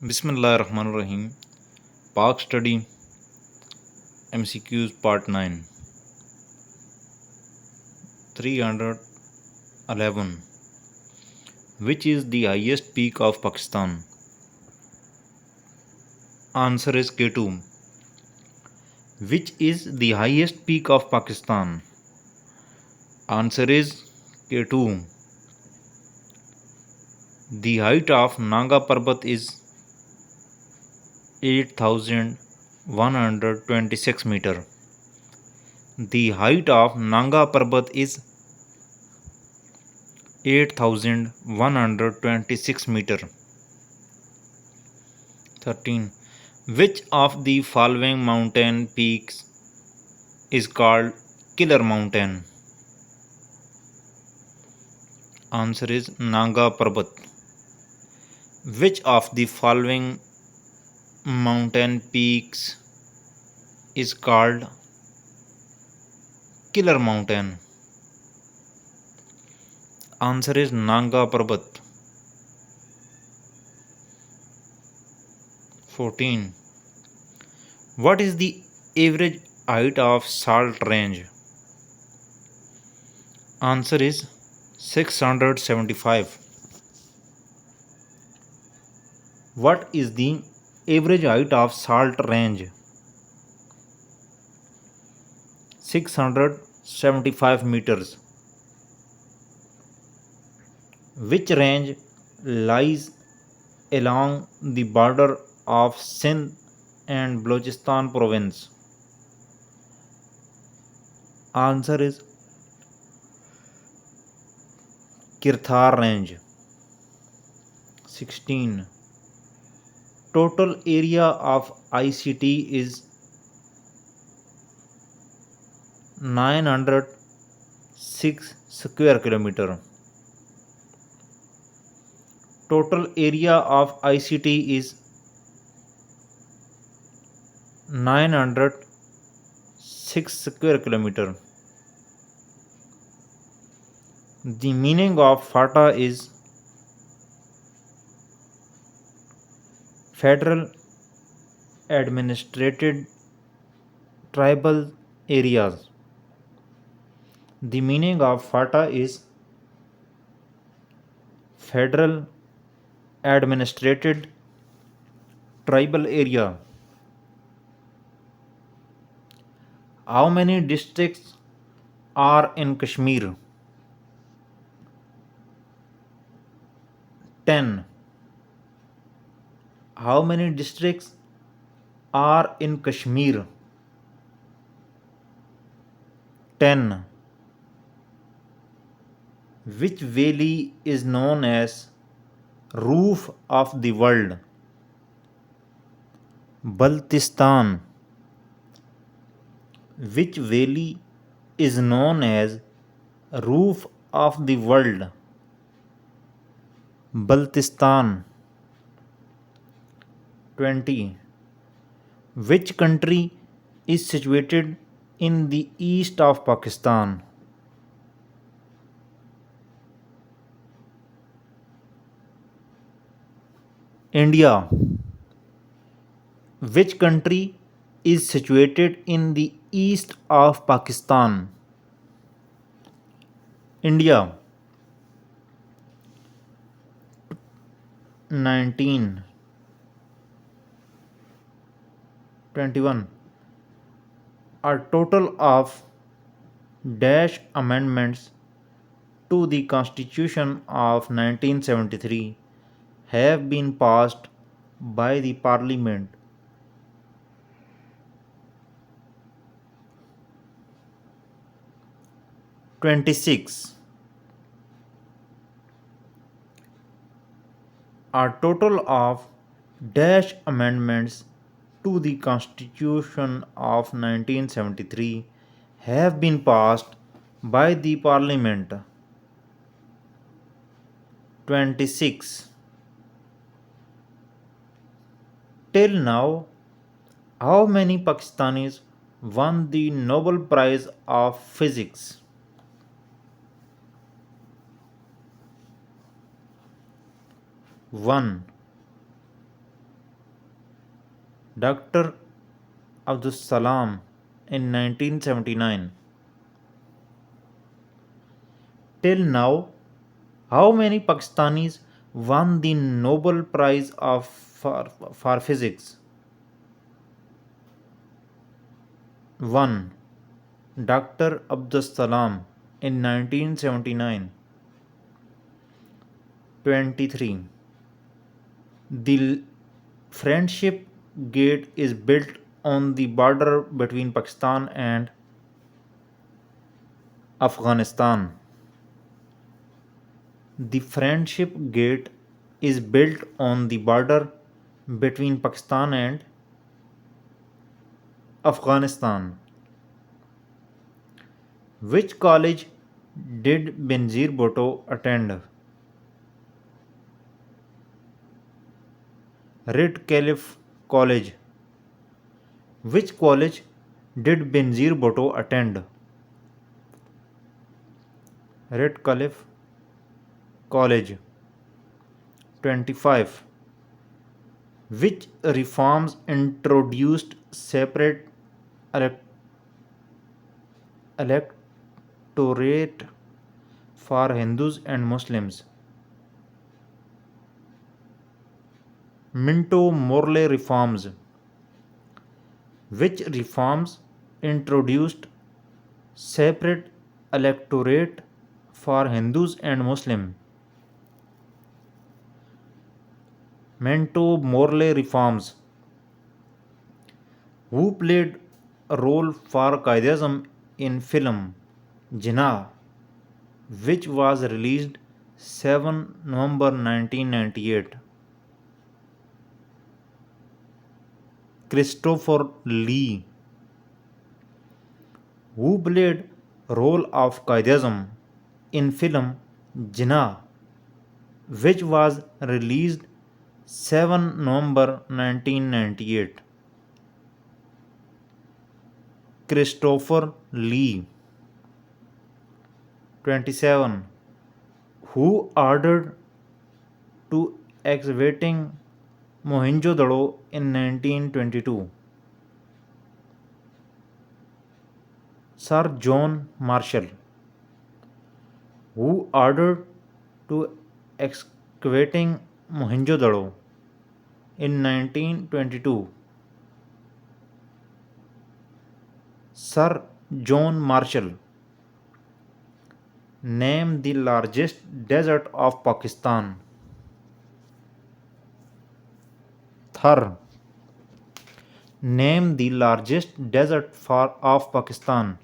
Bismillahirrahmanirrahim. Park Study MCQs Part 9 311. Which is the highest peak of Pakistan? Answer is K2. Which is the highest peak of Pakistan? Answer is K2. The height of Nanga Parbat is 8,126 meter. The height of Nanga Parbat is 8,126 meter. 13. Which of the following mountain peaks is called Killer Mountain? Answer is Nanga Parbat. Which of the following mountain peaks is called Killer Mountain? Answer is Nanga Parbat. 14. What is the average height of Salt Range? Answer is 675. What is the average height of Salt Range? 675 meters. Which range lies along the border of Sindh and Balochistan province? Answer is Kirthar range. 16. Total area of ICT is 906 square kilometer. Total area of ICT is 906 square kilometer. The meaning of FATA is Federal Administrated Tribal Areas. The meaning of FATA is Federal Administrated Tribal Area. How many districts are in Kashmir? 10. How many districts are in Kashmir? 10. Which valley is known as Roof of the World? Baltistan. Which valley is known as Roof of the World? Baltistan. 20. Which country is situated in the east of Pakistan? India. Which country is situated in the east of Pakistan? India. 19. 21. A total of dash amendments to the Constitution of 1973 have been passed by the Parliament. 26. A total of dash amendments to the Constitution of 1973 have been passed by the Parliament. 26. Till now, how many Pakistanis won the Nobel Prize of Physics? 1. Dr. Abdul Salam in 1979. Till now, how many Pakistanis won the Nobel Prize for Physics? 1. Dr. Abdul Salam in 1979. 23. The Friendship Gate is built on the border between Pakistan and Afghanistan. The Friendship Gate is built on the border between Pakistan and Afghanistan. Which college did Benazir Bhutto attend? Radcliffe College. Which college did Benazir Bhutto attend? Radcliffe College. 25. Which reforms introduced separate electorate for Hindus and Muslims? Minto-Morley reforms. Which reforms introduced separate electorate for Hindus and Muslims? Minto-Morley reforms. Who played a role for Qaid-e-Azam in film Jinnah, which was released 7 November 1998? Christopher Lee. Who played role of Qaid-e-Azam in film Jinnah, which was released 7 November 1998? Christopher Lee. 27. Who ordered to excavating Mohenjo-daro in 1922? Sir John Marshall. Who ordered to excavating Mohenjo-daro in 1922? Sir John Marshall. Name the largest desert of Pakistan. Thar. Name the largest desert of Pakistan.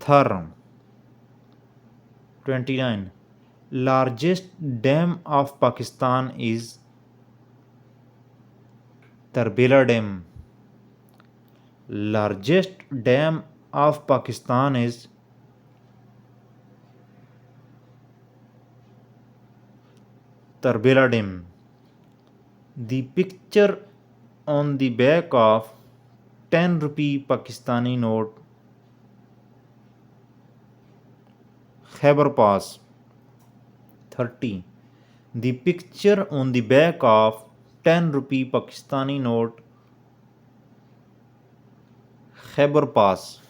Thar. 29. Largest dam of Pakistan is Tarbela Dam. Largest dam of Pakistan is Tarbela Dam. The picture on the back of 10 rupee Pakistani note Khyber Pass. 30. The picture on the back of 10 rupee Pakistani note Khyber Pass.